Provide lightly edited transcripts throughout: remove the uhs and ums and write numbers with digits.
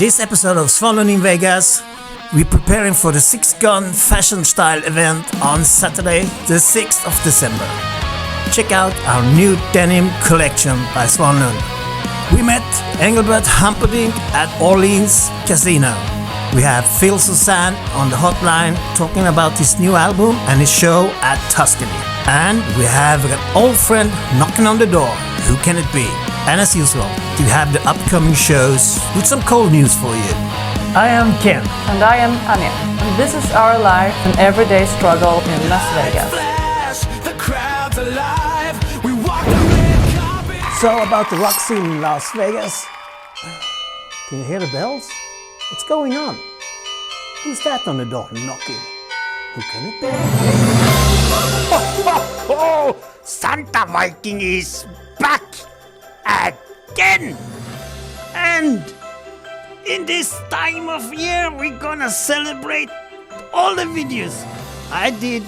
this episode of Svanlund in Vegas, we're preparing for the SIXX Gun Fashion Style event on Saturday, the 6th of December. Check out our new denim collection by Svanlund. We met Engelbert Humperdinck at Orleans Casino. We have Soussan on the hotline talking about his new album and his show at Tuscany. And we have an old friend knocking on the door. Who can it be? And as usual, we have the upcoming shows with some cold news for you. I am Ken. And I am Anja. And this is our life and everyday struggle in Las Vegas. So about the rock scene in Las Vegas. Can you hear the bells? What's going on? Who's that on the door knocking? Who can it be? Oh, Santa Viking is back again! And in this time of year, we're gonna celebrate all the videos I did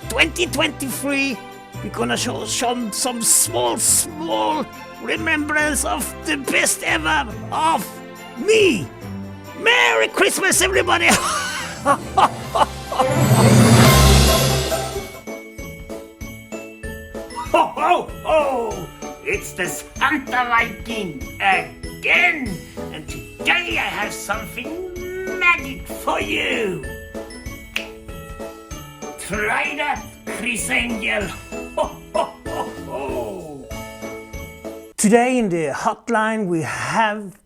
2023. We're gonna show some small remembrance of the best ever of me. Merry Christmas, everybody! Ho, ho, ho! It's the Santa Viking again! And today I have something magic for you! Try that, Chris Angel! Ho, ho, ho, ho! Today in the hotline we have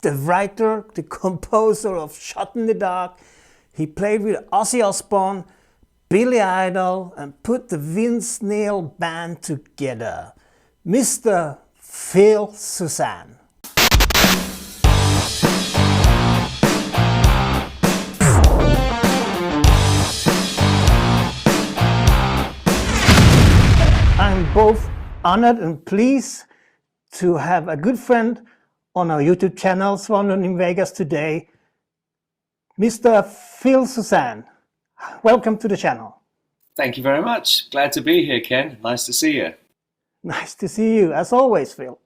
the writer, the composer of Shot in the Dark. He played with Ozzy Osbourne, Billy Idol, and put the Vince Neil band together. Mr. Phil Soussan. I'm both honored and pleased to have a good friend on our YouTube channel, Svanlund in Vegas today, Mr. Phil Soussan. Welcome to the channel. Thank you very much. Glad to be here, Ken. Nice to see you. Nice to see you, as always, Phil.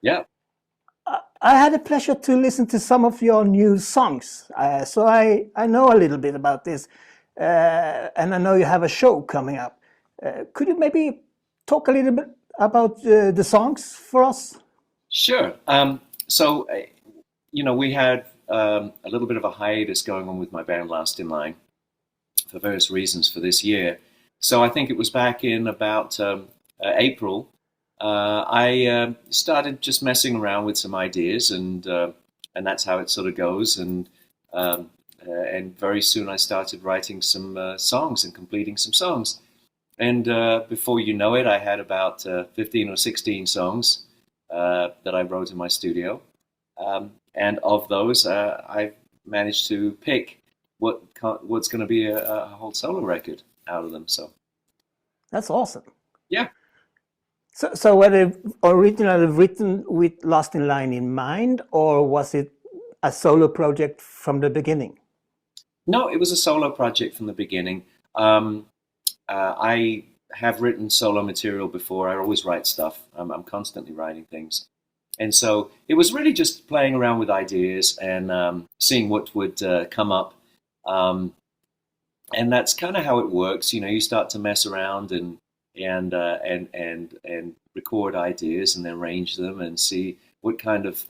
Yeah. I had the pleasure to listen to some of your new songs, so I know a little bit about this, and I know you have a show coming up. Could you maybe talk a little bit about the songs for us? Sure. We had a little bit of a hiatus going on with my band Last in Line for various reasons for this year. So I think it was back in about April. I started just messing around with some ideas, and that's how it sort of goes. And very soon I started writing some songs and completing some songs. And before you know it, I had about 15 or 16 songs that I wrote in my studio. And of those, I've managed to pick what's going to be a whole solo record out of them. So that's awesome. Yeah. So were they originally written with Last in Line in mind, or was it a solo project from the beginning? No, it was a solo project from the beginning. I have written solo material before. I always write stuff. I'm constantly writing things. And so it was really just playing around with ideas and seeing what would come up. And that's kind of how it works. You know, you start to mess around and record ideas and then arrange them and see what kind of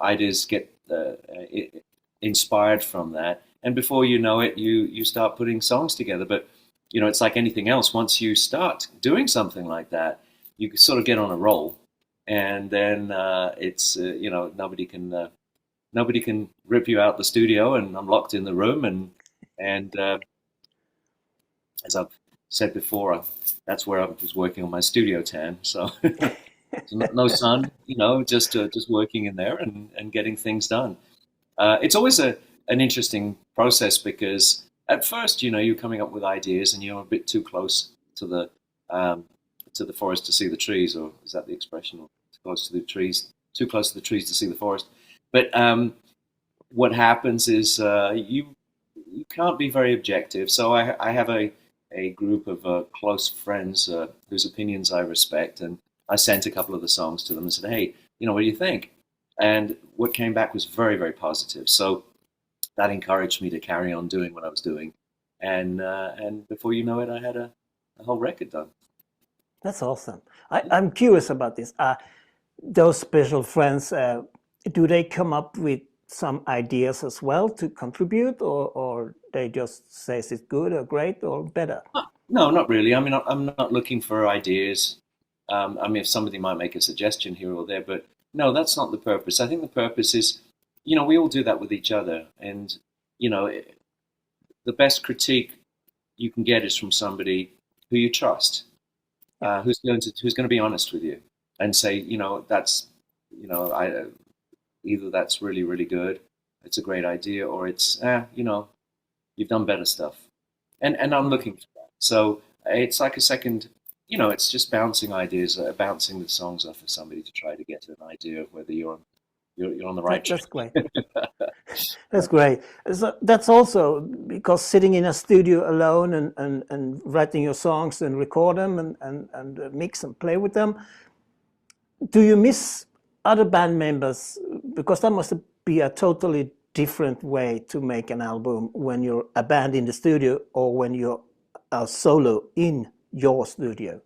ideas get inspired from that. And before you know it, you start putting songs together. But, you know, it's like anything else. Once you start doing something like that, you sort of get on a roll. And then nobody can rip you out the studio, and I'm locked in the room. And as I've said before, that's where I was working on my studio tan. So no sun, you know, just working in there and getting things done. It's always an interesting process because at first, you know, you're coming up with ideas and you're a bit too close to the forest to see the trees, or is that the expression? Or too close to the trees to see the forest. But what happens is you can't be very objective. So I have a group of close friends whose opinions I respect, and I sent a couple of the songs to them and said, hey, you know, what do you think? And what came back was very, very positive. So that encouraged me to carry on doing what I was doing. And before you know it, I had a whole record done. That's awesome. I'm curious about this. Those special friends, do they come up with some ideas as well to contribute, or they just say it's good or great or better? No, not really. I mean, I'm not looking for ideas. I mean, if somebody might make a suggestion here or there, but no, that's not the purpose. I think the purpose is, we all do that with each other. And, the best critique you can get is from somebody who you trust, who's going to be honest with you and say, that's, either that's really, really good, it's a great idea, or it's, you've done better stuff. And I'm looking for that. So it's like a second, it's just bouncing ideas, bouncing the songs off of somebody to try to get to an idea of whether you're on the right track. That's great. That's great. So that's also because sitting in a studio alone and writing your songs and record them and mix and play with them. Do you miss other band members? Because that must be a totally different way to make an album when you're a band in the studio or when you're a solo in your studio.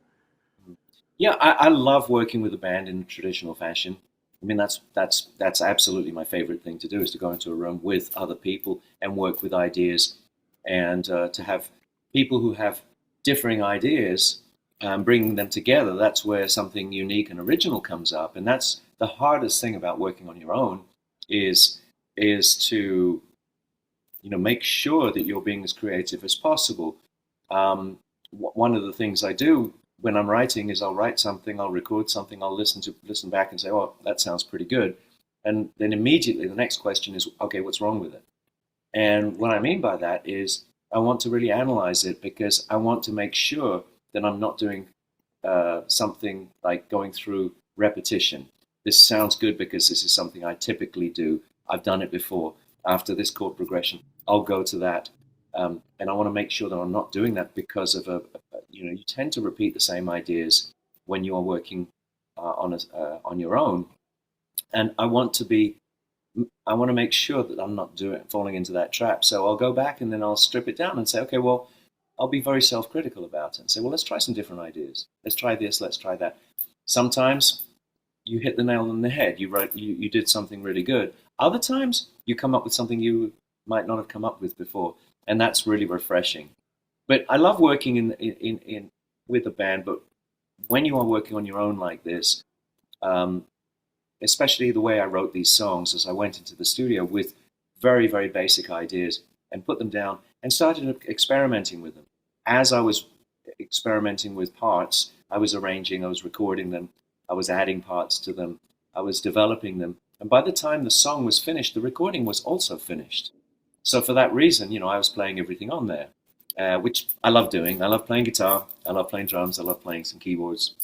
Yeah, I love working with a band in traditional fashion. I mean, that's absolutely my favorite thing to do, is to go into a room with other people and work with ideas, and to have people who have differing ideas, bringing them together. That's where something unique and original comes up, and that's the hardest thing about working on your own is to make sure that you're being as creative as possible. One of the things I do when I'm writing is I'll write something, I'll record something, I'll listen back and say, oh, that sounds pretty good. And then immediately the next question is, okay, what's wrong with it? And what I mean by that is I want to really analyze it, because I want to make sure that I'm not doing something like going through repetition. This sounds good because this is something I typically do. I've done it before. After this chord progression, I'll go to that. And I want to make sure that I'm not doing that because of you tend to repeat the same ideas when you are working on your own. And I want to make sure that I'm not falling into that trap. So I'll go back and then I'll strip it down and say, okay, well, I'll be very self-critical about it and say, well, let's try some different ideas. Let's try this, let's try that. Sometimes you hit the nail on the head. You did something really good. Other times you come up with something you might not have come up with before. And that's really refreshing. But I love working in with a band. But when you are working on your own like this, especially the way I wrote these songs, as I went into the studio with very, very basic ideas and put them down and started experimenting with them. As I was experimenting with parts, I was arranging, I was recording them, I was adding parts to them, I was developing them. And by the time the song was finished, the recording was also finished. So for that reason, I was playing everything on there, which I love doing. I love playing guitar. I love playing drums. I love playing some keyboards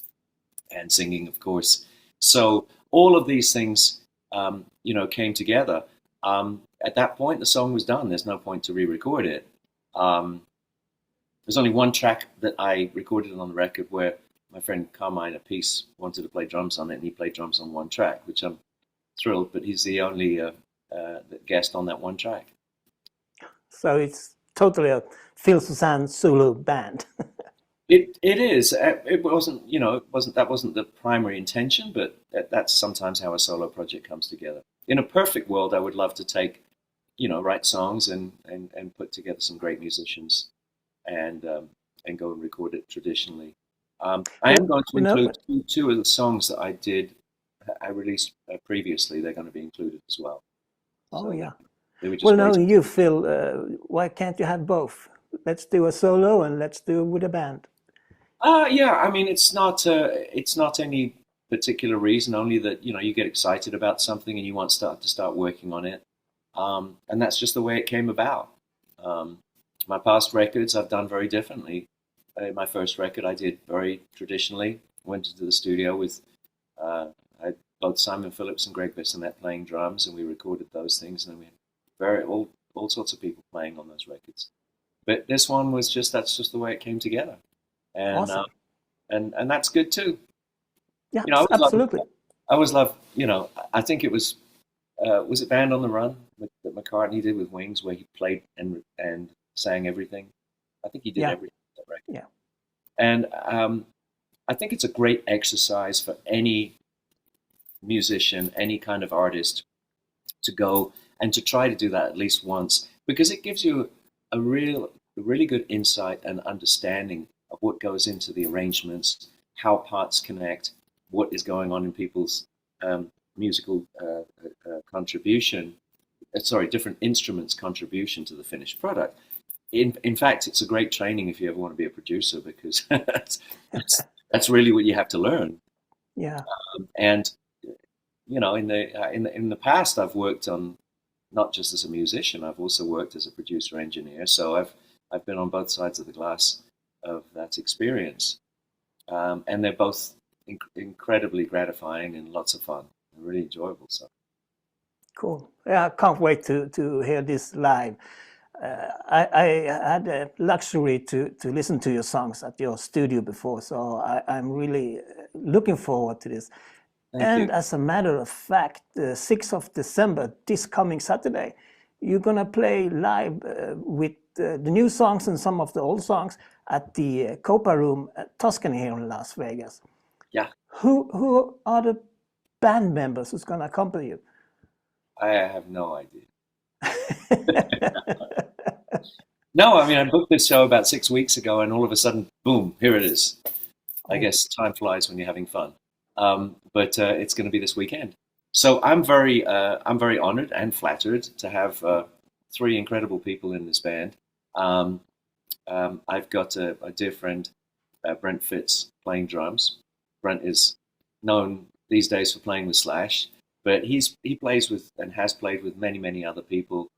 and singing, of course. So all of these things, came together. At that point, the song was done. There's no point to re-record it. There's only one track that I recorded on the record where my friend Carmine Apiece wanted to play drums on it, and he played drums on one track, which I'm thrilled, but he's the only guest on that one track. So it's totally a Phil Soussan solo band. It is. It wasn't. That wasn't the primary intention, but that's sometimes how a solo project comes together. In a perfect world, I would love to take, write songs and put together some great musicians, and go and record it traditionally. I am going to include two of the songs that I released previously. They're going to be included as well. Oh, yeah. Well, knowing you, Phil, why can't you have both? Let's do a solo and let's do it with a band. Yeah, I mean, it's not any particular reason, only that, you get excited about something and you want to start working on it. And that's just the way it came about. My past records I've done very differently. My first record I did very traditionally. Went into the studio with I had both Simon Phillips and Greg Bissonette playing drums, and we recorded those things, and then we had all sorts of people playing on those records. But this one was that's just the way it came together. And awesome. And that's good too. Yeah, absolutely. I always love, I think it was it Band on the Run that McCartney did with Wings, where he played and sang everything. I think he did Yeah. everything on that record. Yeah. And I think it's a great exercise for any musician, any kind of artist, to go and to try to do that at least once, because it gives you a really good insight and understanding of what goes into the arrangements, how parts connect, what is going on in people's musical contribution, different instruments' contribution to the finished product. In fact, it's a great training if you ever want to be a producer, because that's really what you have to learn. Yeah. And in the past, I've worked on, not just as a musician, I've also worked as a producer engineer. So I've been on both sides of the glass of that experience, and they're both incredibly gratifying and lots of fun and really enjoyable. So Cool. Yeah, I can't wait to hear this live. I had the luxury to listen to your songs at your studio before, so I'm really looking forward to this. Thank you. As a matter of fact, the 6th of December, this coming Saturday, you're going to play live with the new songs and some of the old songs at the Copa Room at Tuscany here in Las Vegas. Yeah. Who are the band members who's going to accompany you? I have no idea. No, I mean, I booked this show about 6 weeks ago, and all of a sudden, boom, here it is. I guess time flies when you're having fun. But it's going to be this weekend. So I'm very honored and flattered to have 3 incredible people in this band. I've got a dear friend, BRENT FITZ, playing drums. Brent is known these days for playing with Slash, but he plays with and has played with many other people,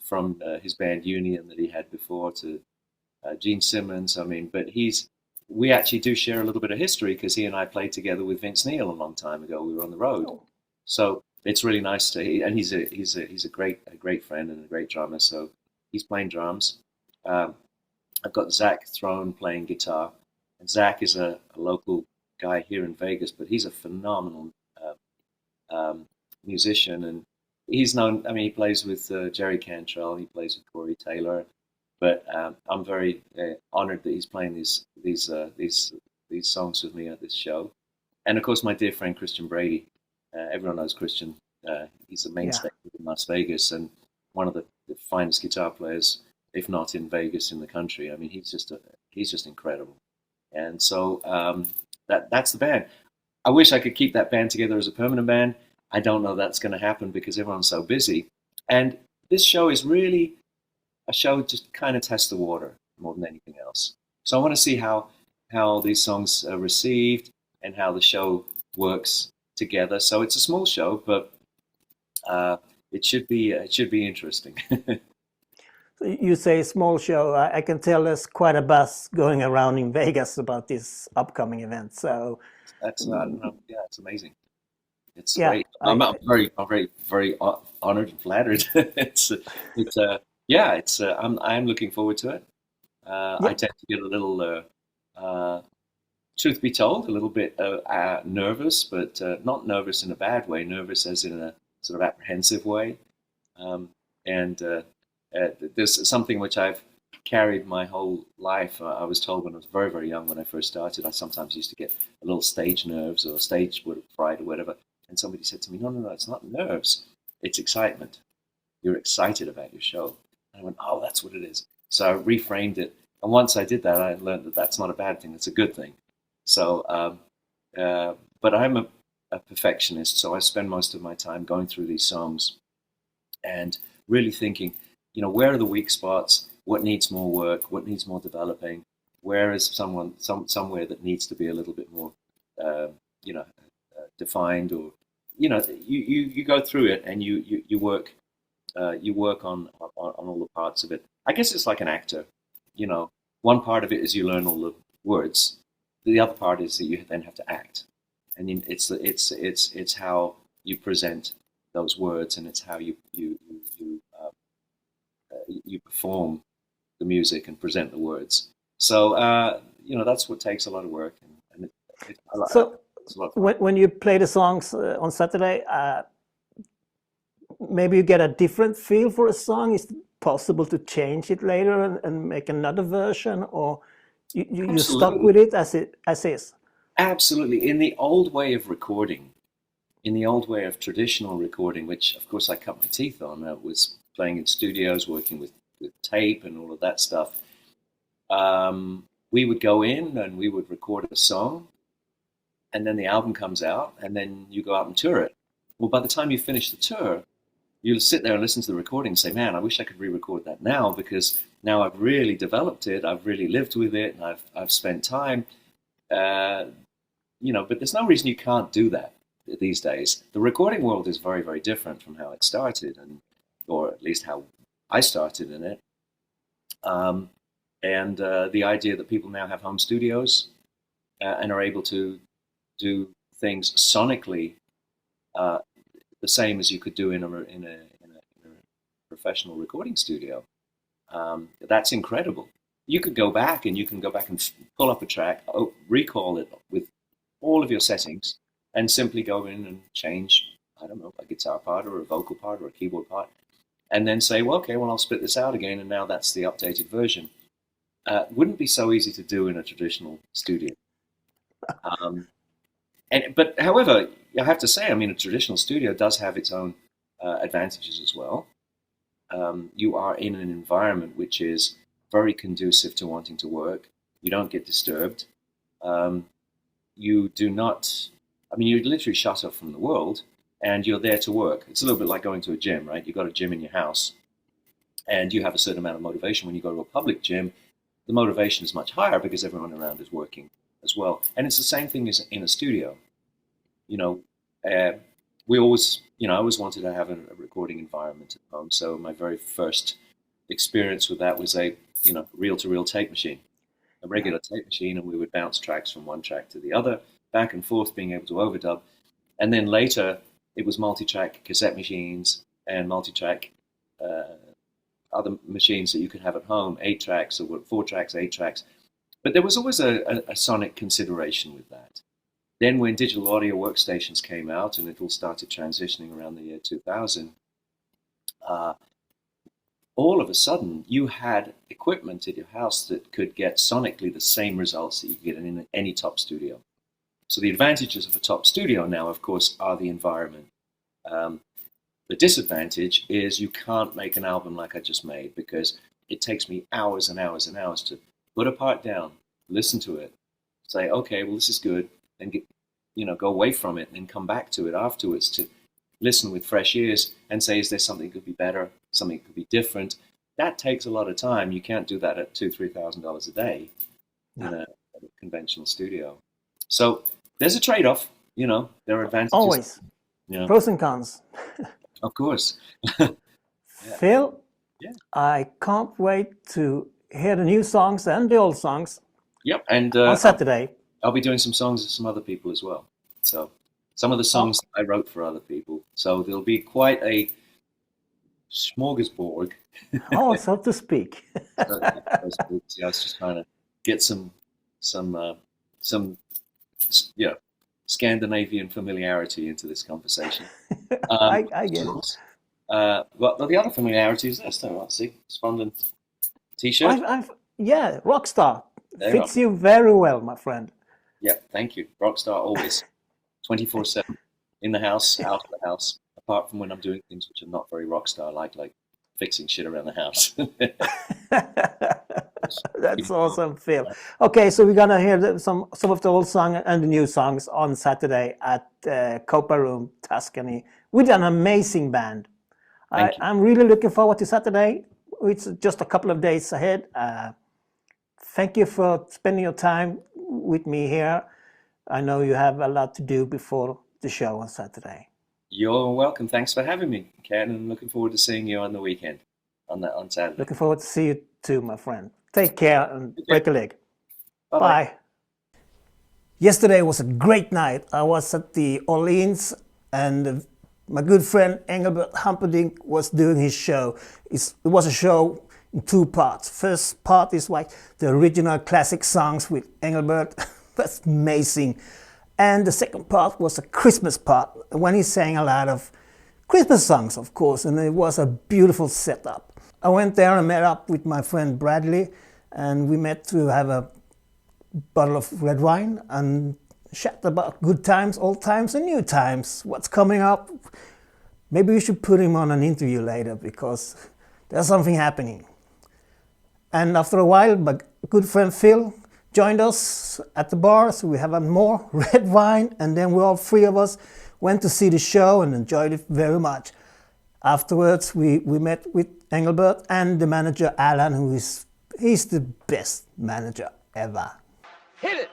from his band Union that he had before to Gene Simmons. I mean, but we actually do share a little bit of history, because he and I played together with Vince Neil a long time ago. We were on the road, so it's really nice and he's a great friend and a great drummer. So he's playing drums. I've got ZACH THRONE playing guitar, and ZACH is a local guy here in Vegas, but he's a phenomenal musician, and he's known. I mean, he plays with Jerry Cantrell, he plays with Corey Taylor. But I'm very honored that he's playing these songs with me at this show. And of course, my dear friend Christian Brady. Everyone knows Christian. He's a mainstay in Las Vegas and one of the finest guitar players, if not in Vegas, in the country. I mean, he's just incredible. And so that's the band. I wish I could keep that band together as a permanent band. I don't know that's going to happen because everyone's so busy. And this show is really a show to kind of test the water more than anything else. So I want to see how these songs are received and how the show works together. So it's a small show, but it should be interesting. So you say small show. I can tell there's quite a buzz going around in Vegas about this upcoming event. So that's it's amazing. It's great. I'm very honored and flattered. I'm looking forward to it. I tend to get a little, truth be told, a little bit nervous, but not nervous in a bad way. Nervous as in a sort of apprehensive way. There's something which I've carried my whole life. I was told when I was very, very young, when I first started, I sometimes used to get a little stage nerves or stage fright or whatever. And somebody said to me, no, it's not nerves. It's excitement. You're excited about your show. And I went, oh, that's what it is. So I reframed it. And once I did that, I learned that that's not a bad thing. It's a good thing. So, but I'm a perfectionist. So I spend most of my time going through these songs and really thinking, where are the weak spots? What needs more work? What needs more developing? Where is somewhere that needs to be a little bit more, defined, or you go through it and you work on all the parts of it. I guess it's like an actor. One part of it is you learn all the words. The other part is that you then have to act, and it's how you present those words, and it's how you perform the music and present the words. So that's what takes a lot of work. It's a lot of fun. when you play the songs on Saturday, maybe you get a different feel for a song. Is it possible to change it later and make another version, or you stuck Absolutely. with it as is? Absolutely. In the old way of recording, in the old way of traditional recording, which of course I cut my teeth on, was playing in studios, working with tape and all of that stuff. We would go in and we would record a song, and then the album comes out, and then you go out and tour it. Well, by the time you finish the tour, you'll sit there and listen to the recording and say, man, I wish I could re-record that now, because now I've really developed it, I've really lived with it, and I've spent time. But there's no reason you can't do that these days. The recording world is very, very different from how it started, or at least how I started in it. The idea that people now have home studios and are able to do things sonically the same as you could do in a professional recording studio. That's incredible. You could go back and pull up a track, recall it with all of your settings, and simply go in and change, I don't know, a guitar part or a vocal part or a keyboard part, and then say, well, okay, I'll split this out again, and now that's the updated version. Wouldn't be so easy to do in a traditional studio. But however, I have to say, a traditional studio does have its own advantages as well. You are in an environment which is very conducive to wanting to work. You don't get disturbed. You do not, you're literally shut off from the world, and you're there to work. It's a little bit like going to a gym, right? You've got a gym in your house, and you have a certain amount of motivation. When you go to a public gym, the motivation is much higher because everyone around is working as well. And it's the same thing as in a studio. We always, I always wanted to have a recording environment at home. So my very first experience with that was a, reel-to-reel tape machine, a regular tape machine, and we would bounce tracks from one track to the other, back and forth, being able to overdub. And then later, it was multi-track cassette machines and multi-track other machines that you could have at home, 8 tracks, or 4 tracks, 8 tracks. But there was always a sonic consideration with that. Then when digital audio workstations came out and it all started transitioning around the year 2000, all of a sudden you had equipment at your house that could get sonically the same results that you get in any top studio. So the advantages of a top studio now, of course, are the environment. The disadvantage is you can't make an album like I just made, because it takes me hours and hours and hours to put a part down, listen to it, say, okay, well, this is good, and go away from it, and then come back to it afterwards to listen with fresh ears and say, is there something that could be better, something that could be different? That takes a lot of time. You can't do that at $2,000-3,000 a day in a conventional studio. So there's a trade-off. There are advantages. Always. Pros and cons. Of course. Phil, Yeah. I can't wait to hear the new songs and the old songs. Yep, and on Saturday. I'll be doing some songs with some other people as well. So some of the songs I wrote for other people. So there'll be quite a smorgasbord. Oh, so to speak. I was just trying to get some Scandinavian familiarity into this conversation. I get it. Well, the other familiarity is this, though. See, Svanlund t-shirt. Yeah, Rockstar. There Fits you very well, my friend. Yeah, thank you. Rockstar always, 24/7, in the house, out of the house. Apart from when I'm doing things which are not very rockstar, like fixing shit around the house. That's awesome, Phil. Okay, so we're gonna hear some of the old songs and the new songs on Saturday at Copa Room, Tuscany, with an amazing band. I'm really looking forward to Saturday. It's just a couple of days ahead. Thank you for spending your time with me here. I know you have a lot to do before the show on Saturday. You're welcome. Thanks for having me, Ken, and looking forward to seeing you on the weekend, on Saturday. Looking forward to see you too, my friend. Take care and break a leg. Bye-bye. Bye. Yesterday was a great night. I was at the Orleans, and my good friend Engelbert Humperdinck was doing his show. It was a show in 2 parts. First part is like the original classic songs with Engelbert. That's amazing. And the second part was a Christmas part, when he sang a lot of Christmas songs, of course, and it was a beautiful setup. I went there and met up with my friend Bradley, and we met to have a bottle of red wine and chat about good times, old times and new times, what's coming up. Maybe we should put him on an interview later, because there's something happening. And after a while, my good friend Phil joined us at the bar, so we have a more red wine, and then we all three of us went to see the show and enjoyed it very much. Afterwards, we met with Engelbert and the manager Alan, he's the best manager ever. Hit it!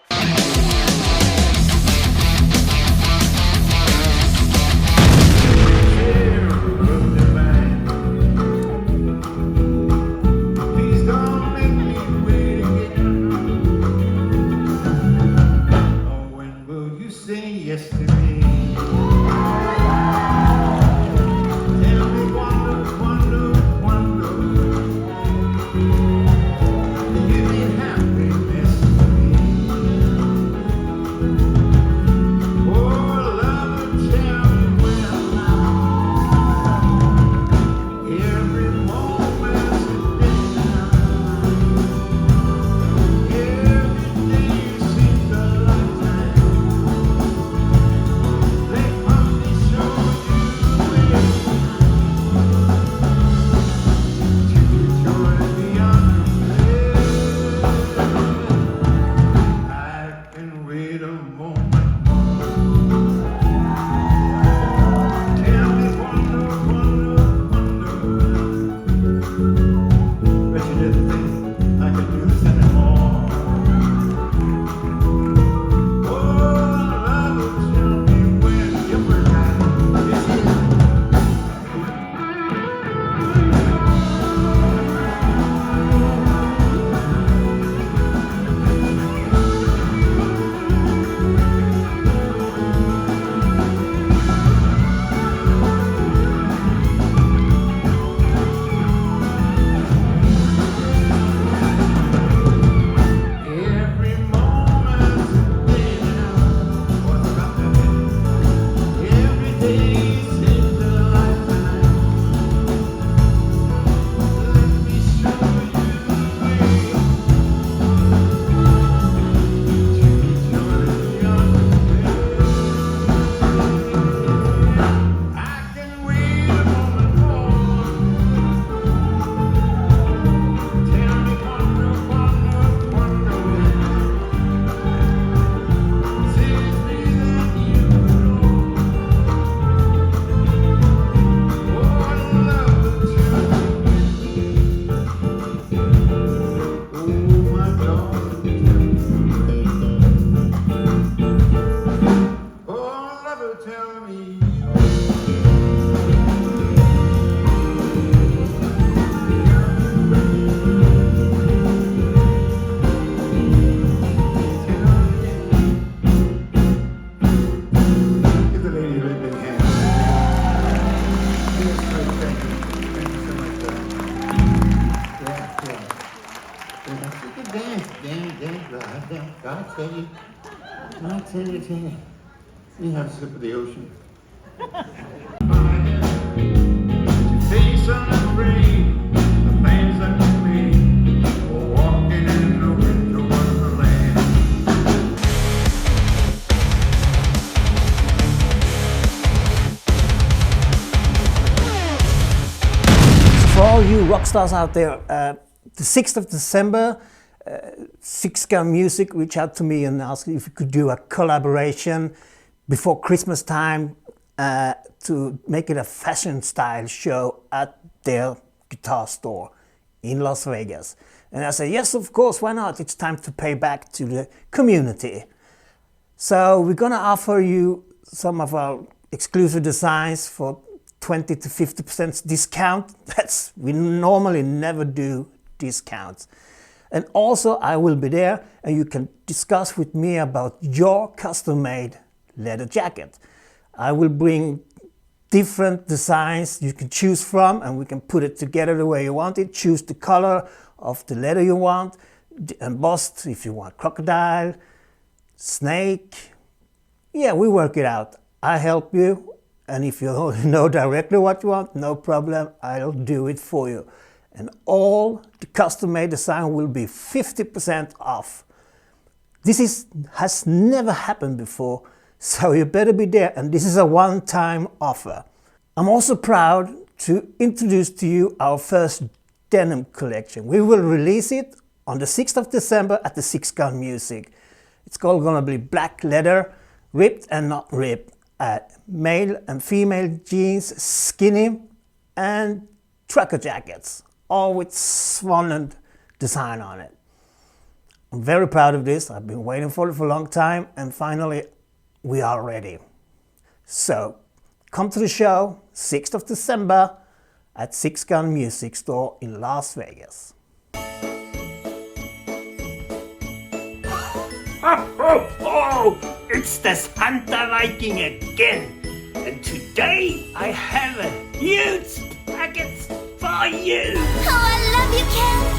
You have a sip of the ocean. For all you rock stars out there, the 6th of December, SIXX GUN Music reached out to me and asked if we could do a collaboration before Christmas time to make it a fashion style show at their guitar store in Las Vegas. And I said, yes, of course, why not? It's time to pay back to the community. So we're gonna offer you some of our exclusive designs for 20 to 50% discount. We normally never do discounts. And also I will be there and you can discuss with me about your custom-made leather jacket. I will bring different designs you can choose from and we can put it together the way you want it. Choose the color of the leather you want, embossed if you want crocodile, snake, Yeah, we work it out. I help you, and if you don't know directly what you want, no problem, I'll do it for you. And all the custom-made design will be 50% off. This has never happened before, so you better be there, and this is a one-time offer. I'm also proud to introduce to you our first denim collection. We will release it on the 6th of December at the SIXX GUN Music. It's gonna be black leather, ripped and not ripped, male and female jeans, skinny and trucker jackets, all with Svanlund design on it. I'm very proud of this. I've been waiting for it for a long time, and finally we are ready. So come to the show 6th of December at SIXX GUN Music Store in Las Vegas. Oh, it's this Hunter Viking again. And today I have a huge package for you. Oh, I love you, Ken.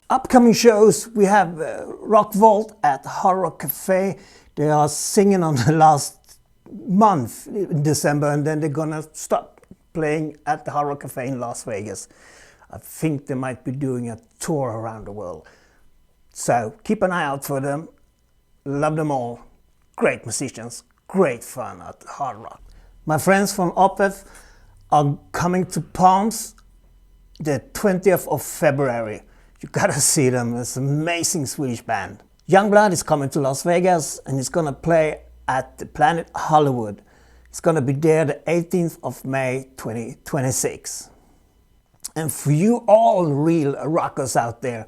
Upcoming shows, we have Rock Vault at Hard Rock Cafe. They are singing on the last month in December, and then they're gonna stop playing at the Hard Rock Cafe in Las Vegas. I think they might be doing a tour around the world. So keep an eye out for them. Love them all. Great musicians, great fun at Hard Rock. My friends from Opeth are coming to Palms the 20th of February. You gotta see them, it's an amazing Swedish band. Youngblood is coming to Las Vegas and he's gonna play at the Planet Hollywood. It's gonna be there the 18th of May 2026. And for you all real rockers out there,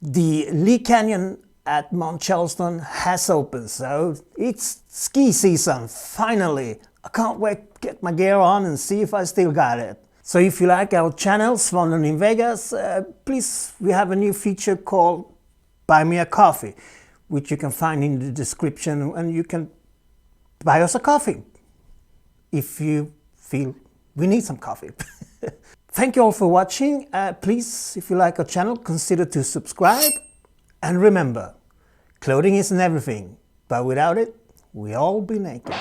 the Lee Canyon at Mount Charleston has opened, so it's ski season, finally. I can't wait to get my gear on and see if I still got it. So if you like our channel, Svanlund in Vegas, please, we have a new feature called Buy Me a Coffee, which you can find in the description, and you can buy us a coffee if you feel we need some coffee. Thank you all for watching. Please, if you like our channel, consider to subscribe. And remember, clothing isn't everything, but without it, we all be naked.